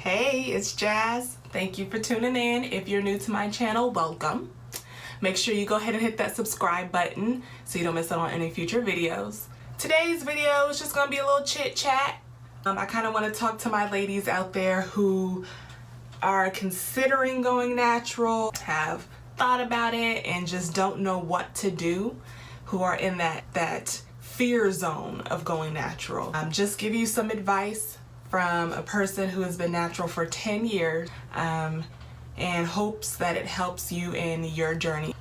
Hey, it's Jazz. Thank you for tuning in. If you're new to my channel, welcome. Make sure you go ahead and hit that subscribe button so you don't miss out on any future videos. Today's video is just gonna be a little chit chat. I kind of want to talk to my ladies out there who are considering going natural, have thought about it, and just don't know what to do, who are in that fear zone of going natural. Just give you some advice from a person who has been natural for 10 years and hopes that it helps you in your journey.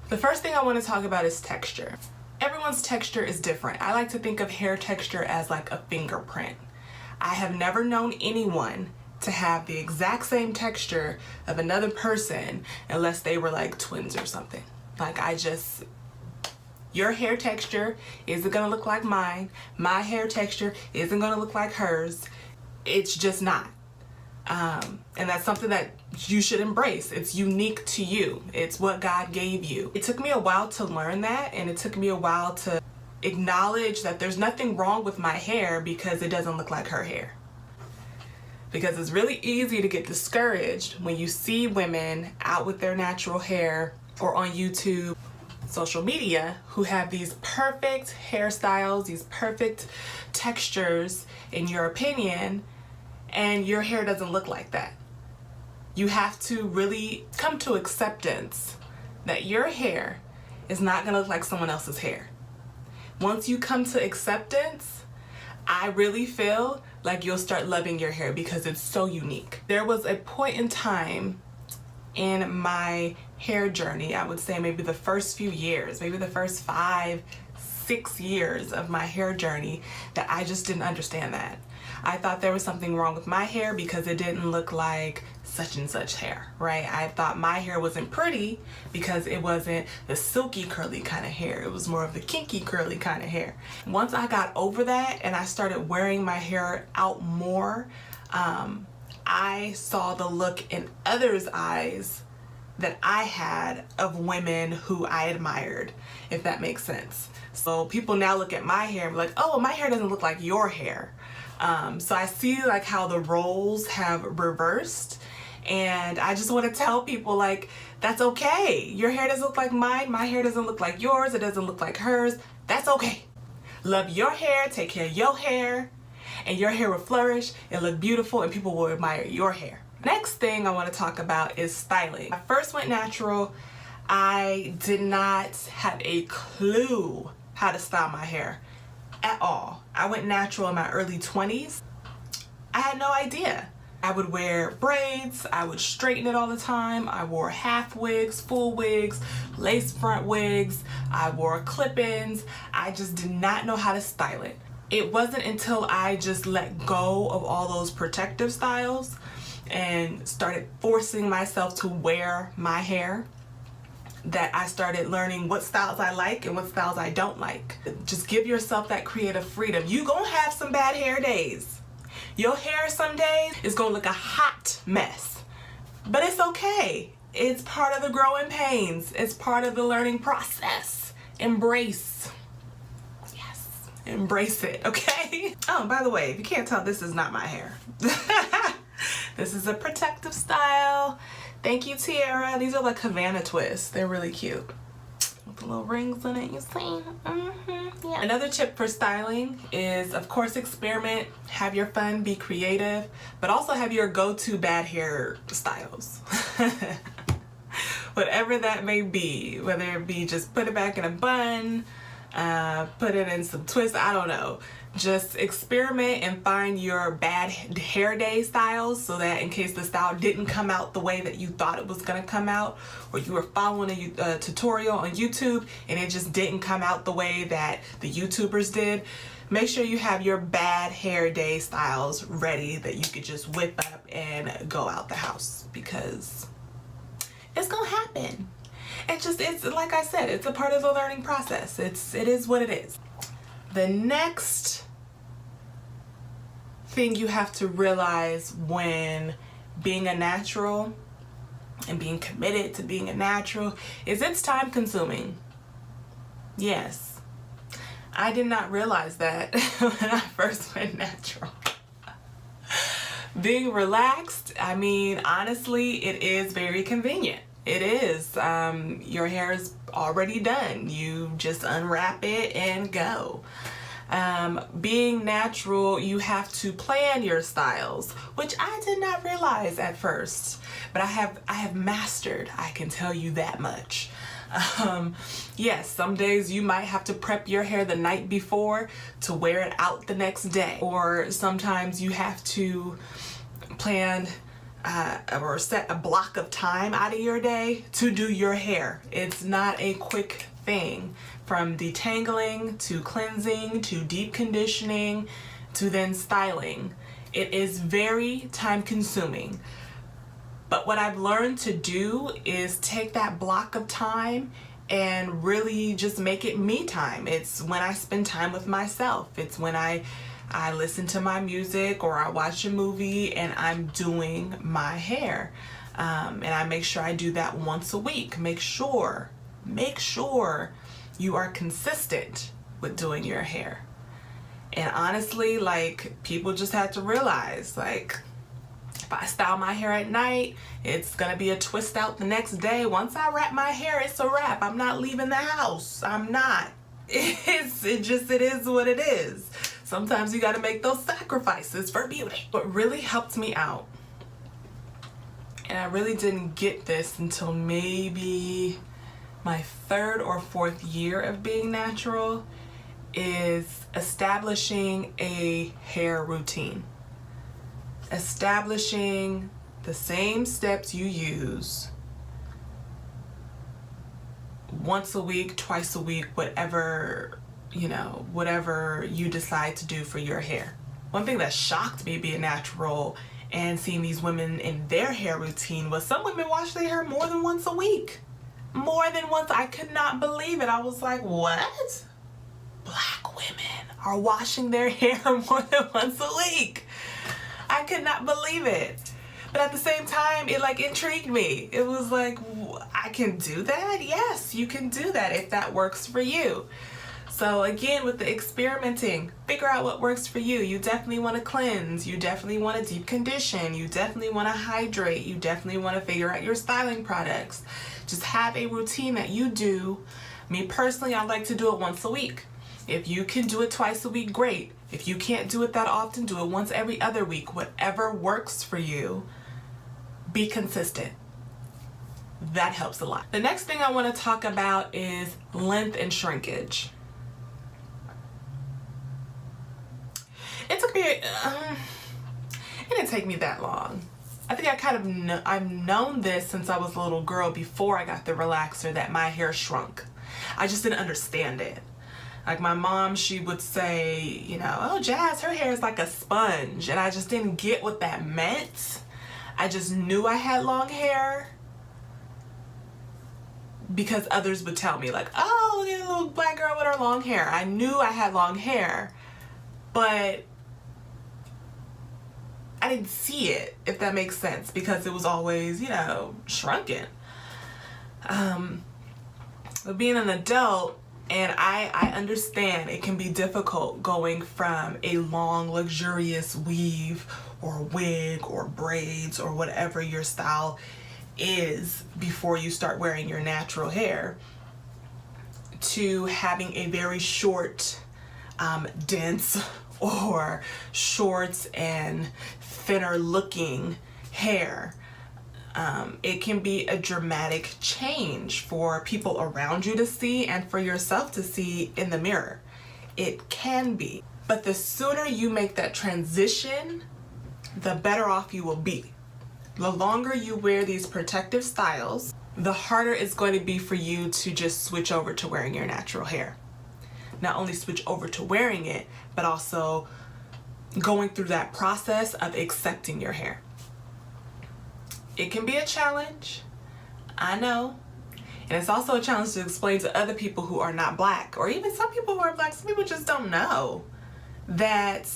The first thing I want to talk about is texture. Everyone's texture is different. I like to think of hair texture as like a fingerprint. I have never known anyone to have the exact same texture of another person unless they were like twins or something. Your hair texture isn't gonna look like mine. My hair texture isn't gonna look like hers. It's just not. And that's something that you should embrace. It's unique to you. It's what God gave you. It took me a while to learn that, and it took me a while to acknowledge that there's nothing wrong with my hair because it doesn't look like her hair. Because it's really easy to get discouraged when you see women out with their natural hair or on YouTube, social media, who have these perfect hairstyles, these perfect textures in your opinion, and your hair doesn't look like that. You have to really come to acceptance that your hair is not gonna look like someone else's hair. Once you come to acceptance, I really feel like you'll start loving your hair because it's so unique. There was a point in time in my hair journey, I would say maybe the first few years, maybe the first 5-6 years of my hair journey, that I just didn't understand that. I thought there was something wrong with my hair because it didn't look like such and such hair, right? I thought my hair wasn't pretty because it wasn't the silky curly kind of hair. It was more of the kinky curly kind of hair. Once I got over that and I started wearing my hair out more, I saw the look in others' eyes that I had of women who I admired, if that makes sense. So people now look at my hair and be like, oh, my hair doesn't look like your hair. So I see like how the roles have reversed, and I just want to tell people, like, that's okay. Your hair doesn't look like mine. My hair doesn't look like yours. It doesn't look like hers. That's okay. Love your hair. Take care of your hair, and your hair will flourish and look beautiful, and people will admire your hair. Next thing I want to talk about is styling. When I first went natural, I did not have a clue how to style my hair at all. I went natural in my early 20s. I had no idea. I would wear braids, I would straighten it all the time. I wore half wigs, full wigs, lace front wigs, I wore clip-ins. I just did not know how to style it. It wasn't until I just let go of all those protective styles and started forcing myself to wear my hair that I started learning what styles I like and what styles I don't like. Just give yourself that creative freedom. You gonna have some bad hair days. Your hair some days is gonna look a hot mess, but it's okay. It's part of the growing pains. It's part of the learning process. Embrace. Yes, embrace it, okay? Oh, by the way, if you can't tell, this is not my hair. This is a protective style. Thank you, Tiara. These are like Havana twists. They're really cute. With the little rings in it, you see? Yeah. Another tip for styling is, of course, experiment. Have your fun, be creative, but also have your go-to bad hair styles. Whatever that may be, whether it be just put it back in a bun, put it in some twists, I don't know. Just experiment and find your bad hair day styles so that in case the style didn't come out the way that you thought it was gonna come out, or you were following a tutorial on YouTube and it just didn't come out the way that the YouTubers did, make sure you have your bad hair day styles ready that you could just whip up and go out the house, because it's gonna happen. It's like I said, it's a part of the learning process. It is what it is. The next thing you have to realize when being a natural and being committed to being a natural is it's time consuming. Yes, I did not realize that when I first went natural. Being relaxed, I mean, honestly, it is very convenient. It is. Your hair is already done. You just unwrap it and go. Being natural, you have to plan your styles, which I did not realize at first, but I have mastered, I can tell you that much. Yes, some days you might have to prep your hair the night before to wear it out the next day, or sometimes you have to plan or set a block of time out of your day to do your hair. It's not a quick thing, from detangling to cleansing to deep conditioning to then styling. It is very time consuming. But what I've learned to do is take that block of time and really just make it me time. It's when I spend time with myself. It's when I listen to my music or I watch a movie and I'm doing my hair. And I make sure I do that once a week. Make sure you are consistent with doing your hair. And honestly, like, people just have to realize, like, if I style my hair at night, it's gonna be a twist out the next day. Once I wrap my hair, it's a wrap. I'm not leaving the house. I'm not. It is what it is. Sometimes you gotta make those sacrifices for beauty. What really helped me out, and I really didn't get this until maybe my 3rd or 4th year of being natural, is establishing a hair routine. Establishing the same steps you use once a week, twice a week, whatever you decide to do for your hair. One thing that shocked me being natural and seeing these women in their hair routine was some women wash their hair more than once a week. More than once. I could not believe it. I was like, what? Black women are washing their hair more than once a week. I could not believe it. But at the same time, it like intrigued me. It was like, I can do that? Yes, you can do that if that works for you. So again, with the experimenting, figure out what works for you. You definitely want to cleanse. You definitely want to deep condition. You definitely want to hydrate. You definitely want to figure out your styling products. Just have a routine that you do. Me personally, I like to do it once a week. If you can do it twice a week, great. If you can't do it that often, do it once every other week. Whatever works for you, be consistent. That helps a lot. The next thing I want to talk about is length and shrinkage. It took me, it didn't take me that long. I think I've known this since I was a little girl before I got the relaxer, that my hair shrunk. I just didn't understand it. Like my mom, she would say, oh, Jazz, her hair is like a sponge. And I just didn't get what that meant. I just knew I had long hair because others would tell me, like, oh, look at a little black girl with her long hair. I knew I had long hair, but I didn't see it, if that makes sense, because it was always, shrunken. But being an adult, and I understand it can be difficult going from a long, luxurious weave or wig or braids or whatever your style is before you start wearing your natural hair, to having a very short, dense or short and thinner looking hair. It can be a dramatic change for people around you to see and for yourself to see in the mirror. It can be. But the sooner you make that transition, the better off you will be. The longer you wear these protective styles, the harder it's going to be for you to just switch over to wearing your natural hair. Not only switch over to wearing it, but also going through that process of accepting your hair. It can be a challenge, I know. And it's also a challenge to explain to other people who are not black, or even some people who are black. Some people just don't know that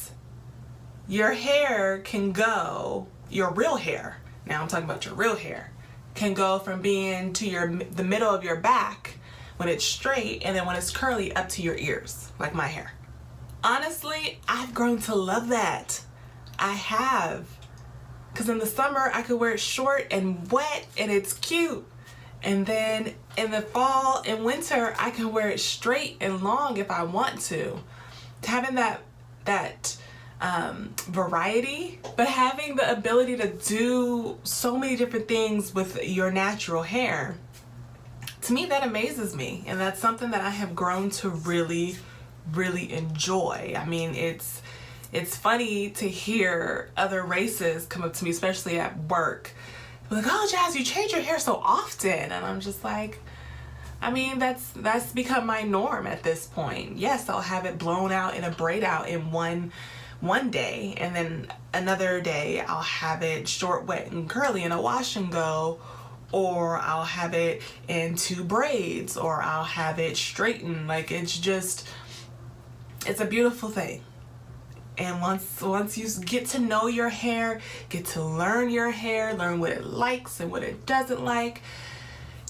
your hair can go, your real hair, now I'm talking about your real hair, can go from being to the middle of your back when it's straight, and then when it's curly up to your ears, like my hair. Honestly, I've grown to love that. I have. Because in the summer, I could wear it short and wet and it's cute. And then in the fall and winter, I can wear it straight and long if I want to. Having that variety, but having the ability to do so many different things with your natural hair, to me, that amazes me. And that's something that I have grown to really, really enjoy. I mean, it's funny to hear other races come up to me, especially at work, like, oh, Jazz, you change your hair so often. And I'm just like, I mean, that's become my norm at this point. Yes, I'll have it blown out in a braid out in one day, and then another day I'll have it short, wet, and curly in a wash and go, or I'll have it in 2 braids, or I'll have it straightened. Like, it's a beautiful thing. And once you get to know your hair, get to learn your hair, learn what it likes and what it doesn't like,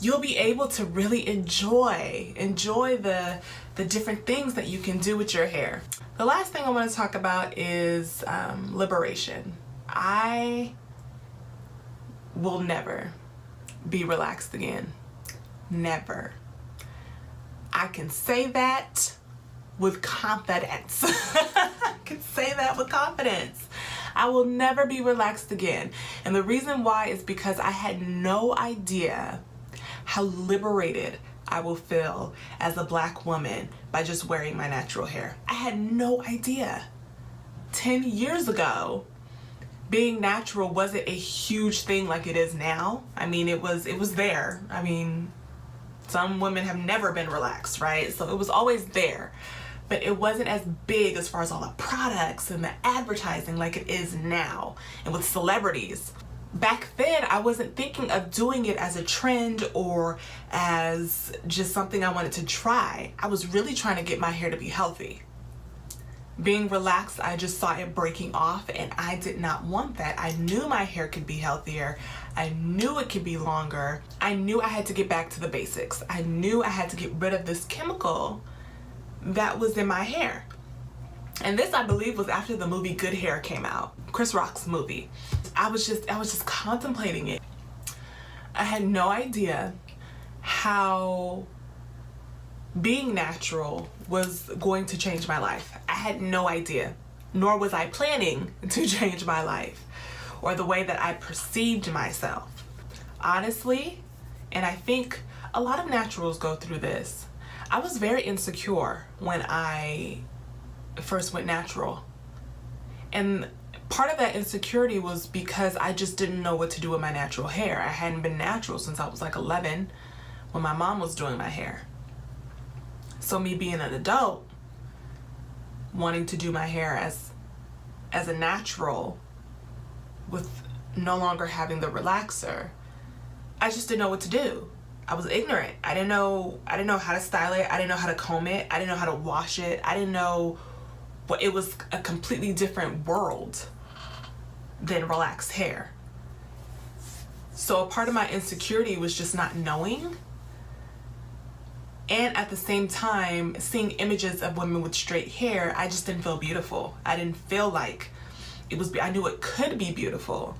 you'll be able to really enjoy the different things that you can do with your hair. The last thing I want to talk about is liberation. I will never be relaxed again. Never. I can say that with confidence. I can say that with confidence. I will never be relaxed again. And the reason why is because I had no idea how liberated I will feel as a Black woman by just wearing my natural hair. I had no idea. 10 years ago, being natural wasn't a huge thing like it is now. I mean, it was there. I mean, some women have never been relaxed, right? So it was always there. But it wasn't as big as far as all the products and the advertising like it is now, and with celebrities. Back then, I wasn't thinking of doing it as a trend or as just something I wanted to try. I was really trying to get my hair to be healthy. Being relaxed, I just saw it breaking off, and I did not want that. I knew my hair could be healthier. I knew it could be longer. I knew I had to get back to the basics. I knew I had to get rid of this chemical that was in my hair. And this, I believe, was after the movie Good Hair came out, Chris Rock's movie. I was just contemplating it. I had no idea how being natural was going to change my life. I had no idea, nor was I planning to change my life or the way that I perceived myself. Honestly, and I think a lot of naturals go through this, I was very insecure when I first went natural. And part of that insecurity was because I just didn't know what to do with my natural hair. I hadn't been natural since I was like 11 when my mom was doing my hair. So me being an adult, wanting to do my hair as a natural with no longer having the relaxer, I just didn't know what to do. I was ignorant. I didn't know how to style it. I didn't know how to comb it. I didn't know how to wash it. I didn't know what, it was a completely different world than relaxed hair. So a part of my insecurity was just not knowing. And at the same time, seeing images of women with straight hair, I just didn't feel beautiful. I didn't feel like it was, I knew it could be beautiful.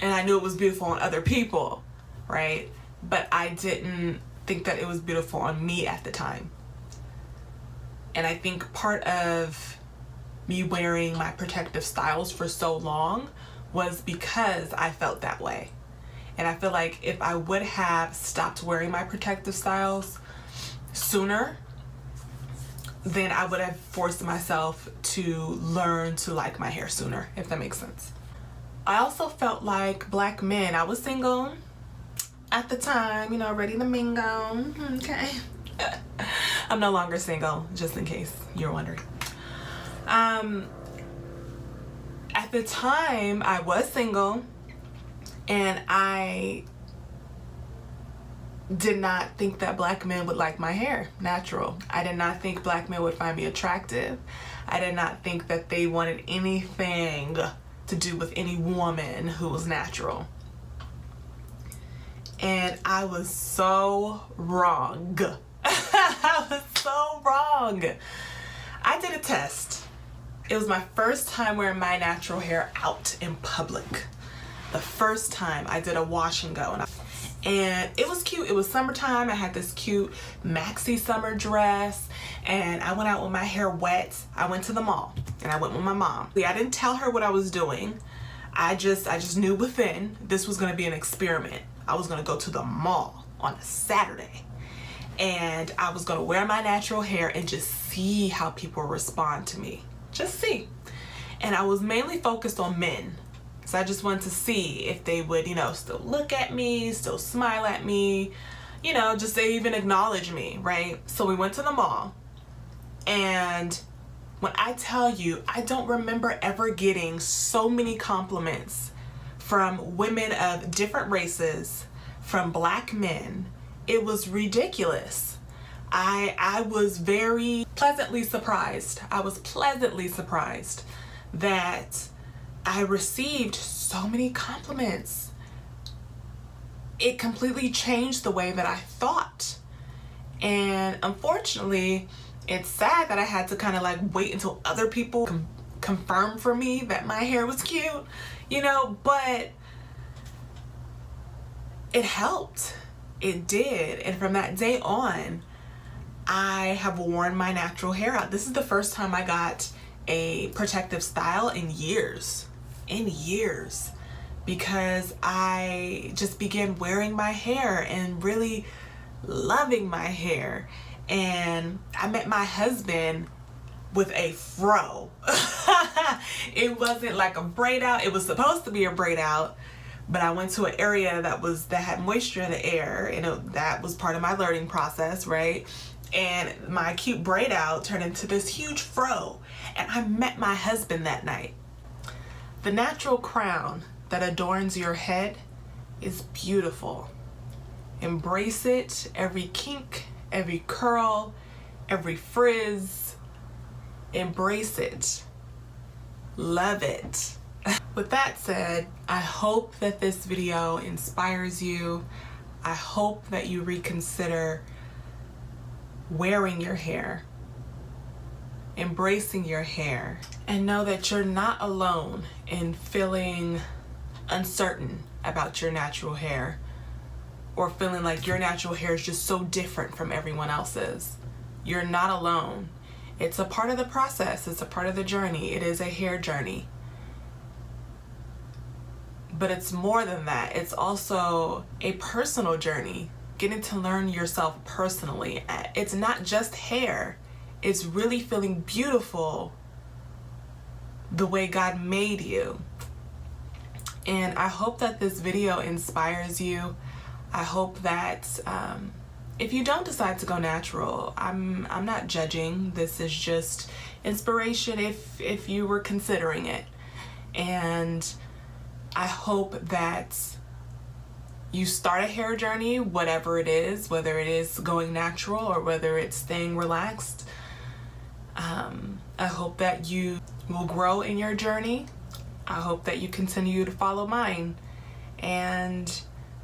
And I knew it was beautiful on other people, right? But I didn't think that it was beautiful on me at the time. And I think part of me wearing my protective styles for so long was because I felt that way. And I feel like if I would have stopped wearing my protective styles sooner, then I would have forced myself to learn to like my hair sooner, if that makes sense. I also felt like Black men, I was single at the time, ready to mingle, okay. I'm no longer single, just in case you're wondering. At the time, I was single, and I did not think that Black men would like my hair natural. I did not think Black men would find me attractive. I did not think that they wanted anything to do with any woman who was natural. And I was so wrong. I was so wrong. I did a test, It was my first time wearing my natural hair out in public. The first time I did a wash and go. And it was cute. It was summertime. I had this cute maxi summer dress and I went out with my hair wet. I went to the mall and I went with my mom. I didn't tell her what I was doing. I just knew within this was gonna be an experiment. I was gonna go to the mall on a Saturday and I was gonna wear my natural hair and just see how people respond to me. Just see. And I was mainly focused on men. So I just wanted to see if they would, you know, still look at me, still smile at me, you know, just they even acknowledge me, right? So we went to the mall, and when I tell you, I don't remember ever getting so many compliments from women of different races, from black men. It was ridiculous. I was very pleasantly surprised. I was pleasantly surprised that I received so many compliments. It completely changed the way that I thought. And unfortunately, it's sad that I had to kind of like wait until other people confirm for me that my hair was cute, you know, but it helped. It did. And from that day on, I have worn my natural hair out. This is the first time I got a protective style in years, because I just began wearing my hair and really loving my hair. And I met my husband with a fro. It wasn't like a braid out. It was supposed to be a braid out, but I went to an area that had moisture in the air, and that was part of my learning process, right? And my cute braid out turned into this huge fro, and I met my husband that night. The natural crown that adorns your head is beautiful. Embrace it, every kink, every curl, every frizz. Embrace it. Love it. With that said, I hope that this video inspires you. I hope that you reconsider wearing your hair, embracing your hair, and know that you're not alone in feeling uncertain about your natural hair, or feeling like your natural hair is just so different from everyone else's. You're not alone. It's a part of the process. It's a part of the journey. It is a hair journey. But it's more than that. It's also a personal journey, getting to learn yourself personally. It's not just hair. It's really feeling beautiful the way God made you. And I hope that this video inspires you. I hope that if you don't decide to go natural, I'm not judging. This is just inspiration if you were considering it. And I hope that you start a hair journey, whatever it is, whether it is going natural or whether it's staying relaxed. I hope that you will grow in your journey. I hope that you continue to follow mine. And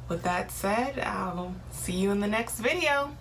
with that said, I'll see you in the next video.